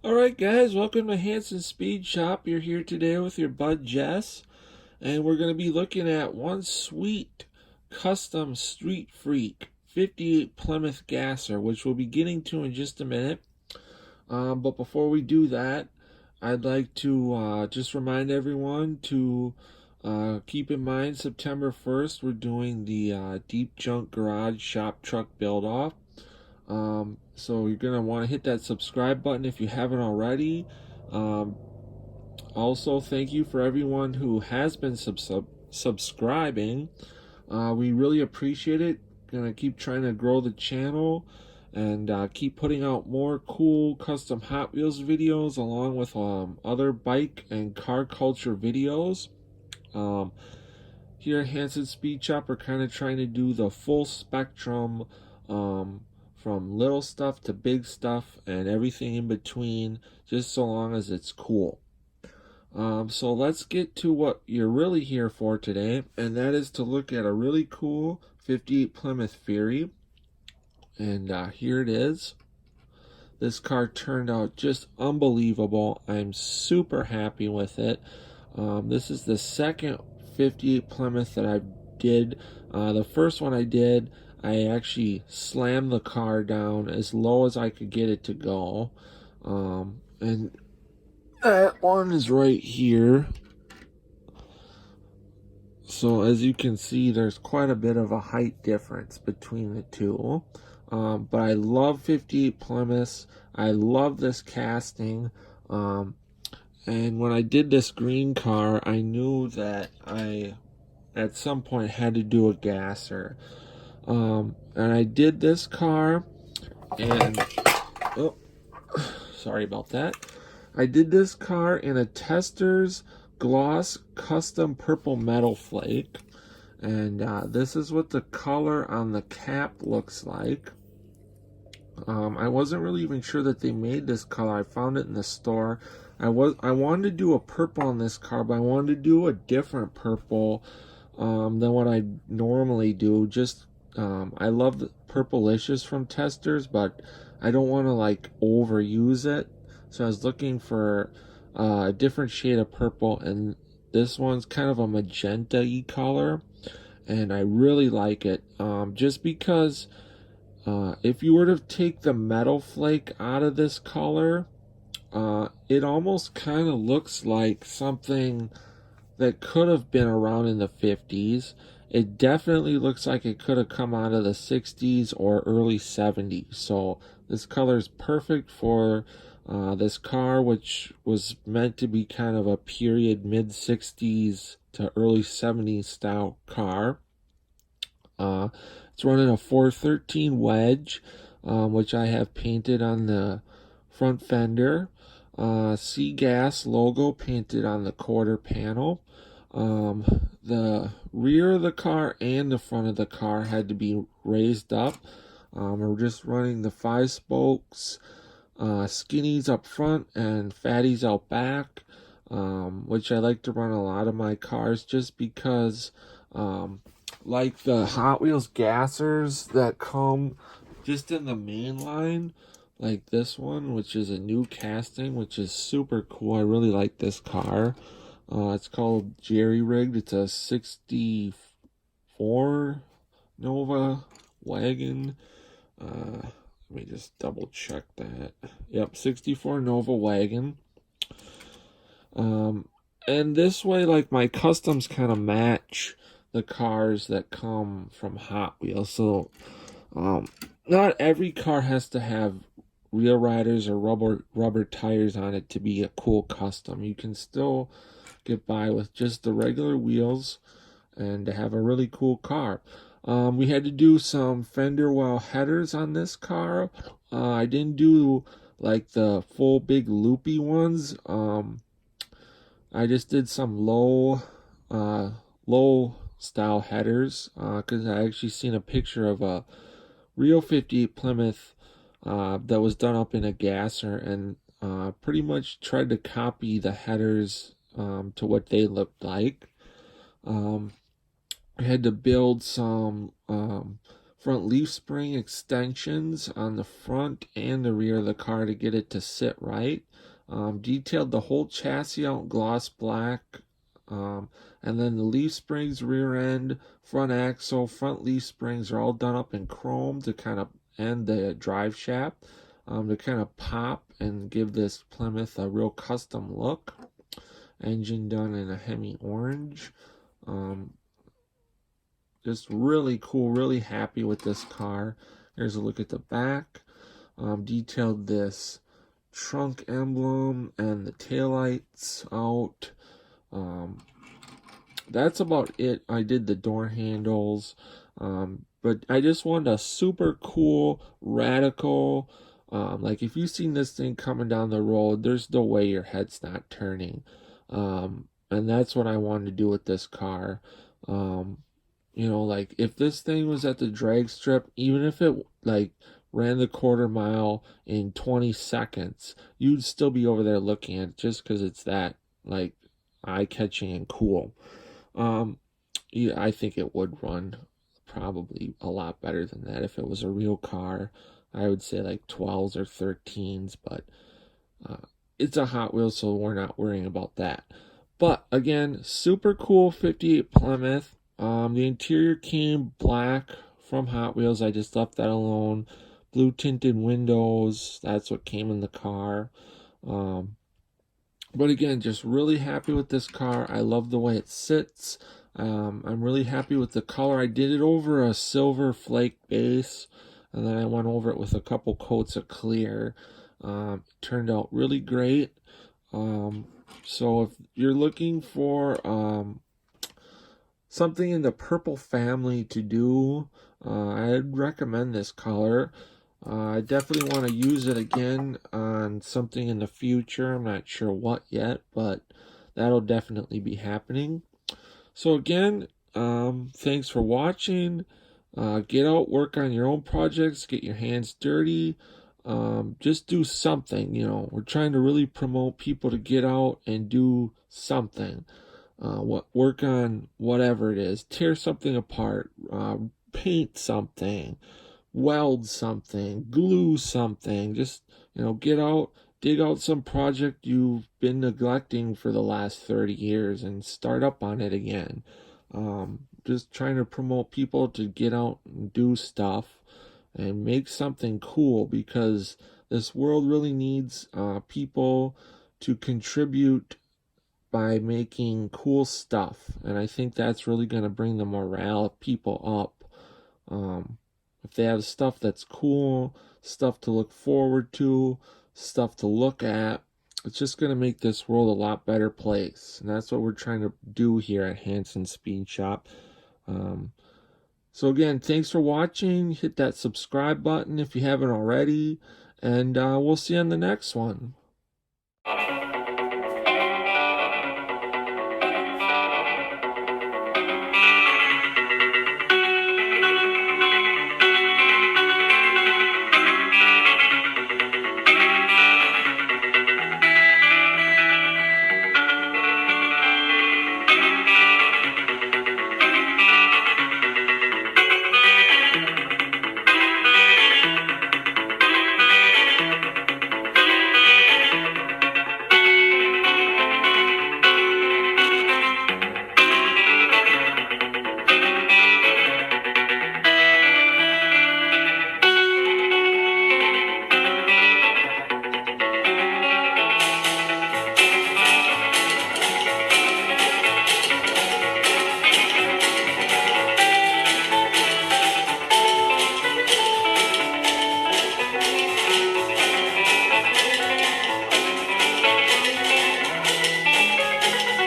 Alright guys, welcome to Hanson Speed Shop. You're here today with your bud Jess, and we're going to be looking at one sweet custom Street Freak 58 Plymouth Gasser, which we'll be getting to in just a minute. But before we do that, I'd like to just remind everyone to keep in mind September 1st we're doing the Deep Junk Garage Shop Truck Build-Off. So you're going to want to hit that subscribe button if you haven't already. Um, Also, thank you for everyone who has been subscribing. We really appreciate it. Gonna keep trying to grow the channel and keep putting out more cool custom Hot Wheels videos along with other bike and car culture videos. Um, Here at Hanson Speed Shop, we're kind of trying to do the full spectrum, from little stuff to big stuff and everything in between, just so long as it's cool. So let's get to what you're really here for today, and that is to look at a really cool 58 Plymouth Fury. And here it is. This car turned out just unbelievable. I'm super happy with it. This is the second 58 Plymouth that I did. The first one I did, I actually slammed the car down as low as I could get it to go. And that one is right here. So as you can see, there's quite a bit of a height difference between the two. But I love 58 Plymouths. I love this casting. And when I did this green car, I knew that I, at some point, had to do a gasser. And I did this car, and oh, sorry about that. I did this car in a Tester's Gloss Custom Purple Metal Flake. And this is what the color on the cap looks like. I wasn't really even sure that they made this color. I found it in the store. I wanted to do a purple on this car, but I wanted to do a different purple than what I normally do. Just I love the Purplicious from Testers, but I don't want to like overuse it. So I was looking for a different shade of purple, and this one's kind of a magenta-y color, and I really like it. Just because if you were to take the metal flake out of this color, it almost kind of looks like something that could have been around in the 50s. It definitely looks like it could have come out of the 60s or early 70s. So this color is perfect for this car, which was meant to be kind of a period mid-60s to early 70s style car. It's running a 413 wedge, which I have painted on the front fender. C-Gas logo painted on the quarter panel. The rear of the car and the front of the car had to be raised up. We're just running the 5 spokes, skinnies up front and fatties out back, which I like to run a lot of my cars just because like the Hot Wheels gassers that come just in the main line, like this one, which is a new casting, which is super cool. I really like this car. It's called Jerry Rigged. It's a 64 Nova wagon. Let me just double check that. Yep, 64 Nova wagon. And this way, like, my customs kind of match the cars that come from Hot Wheels. So not every car has to have real riders or rubber tires on it to be a cool custom. You can still get by with just the regular wheels and to have a really cool car. We had to do some fender well headers on this car. I didn't do like the full big loopy ones. I just did some low style headers because I actually seen a picture of a real 58 Plymouth that was done up in a gasser, and pretty much tried to copy the headers to what they looked like. I had to build some front leaf spring extensions on the front and the rear of the car to get it to sit right. Detailed the whole chassis out in gloss black. And then the leaf springs, rear end, front axle, front leaf springs are all done up in chrome to kind of end the drive shaft, to kind of pop and give this Plymouth a real custom look. Engine done in a Hemi orange. Just really cool, really happy with this car. Here's a look at the back. Detailed this trunk emblem and the taillights out. That's about it. I did the door handles, but I just wanted a super cool, radical, like if you've seen this thing coming down the road, there's no way your head's not turning. And that's what I wanted to do with this car. You know, like if this thing was at the drag strip, even if it like ran the quarter mile in 20 seconds, you'd still be over there looking at it just because it's that like eye-catching and cool. Yeah, I think it would run probably a lot better than that if it was a real car. I would say like 12s or 13s, but it's a Hot Wheels, so we're not worrying about that. But again, super cool 58 Plymouth. The interior came black from Hot Wheels. I just left that alone. Blue tinted windows. That's what came in the car. But again, just really happy with this car. I love the way it sits. I'm really happy with the color. I did it over a silver flake base, and then I went over it with a couple coats of clear. It turned out really great. So if you're looking for something in the purple family to do, I'd recommend this color. I definitely want to use it again on something in the future. I'm not sure what yet, but that'll definitely be happening. So again, thanks for watching. Get out, work on your own projects, get your hands dirty. Just do something, you know. We're trying to really promote people to get out and do something. Work on whatever it is. Tear something apart. Paint something. Weld something. Glue something. Just, you know, get out, dig out some project you've been neglecting for the last 30 years and start up on it again. Just trying to promote people to get out and do stuff and make something cool, because this world really needs people to contribute by making cool stuff. And I think that's really going to bring the morale of people up. If they have stuff that's cool, stuff to look forward to, stuff to look at, it's just going to make this world a lot better place. And that's what we're trying to do here at Hanson Speed Shop. So again, thanks for watching. Hit that subscribe button if you haven't already. And we'll see you on the next one.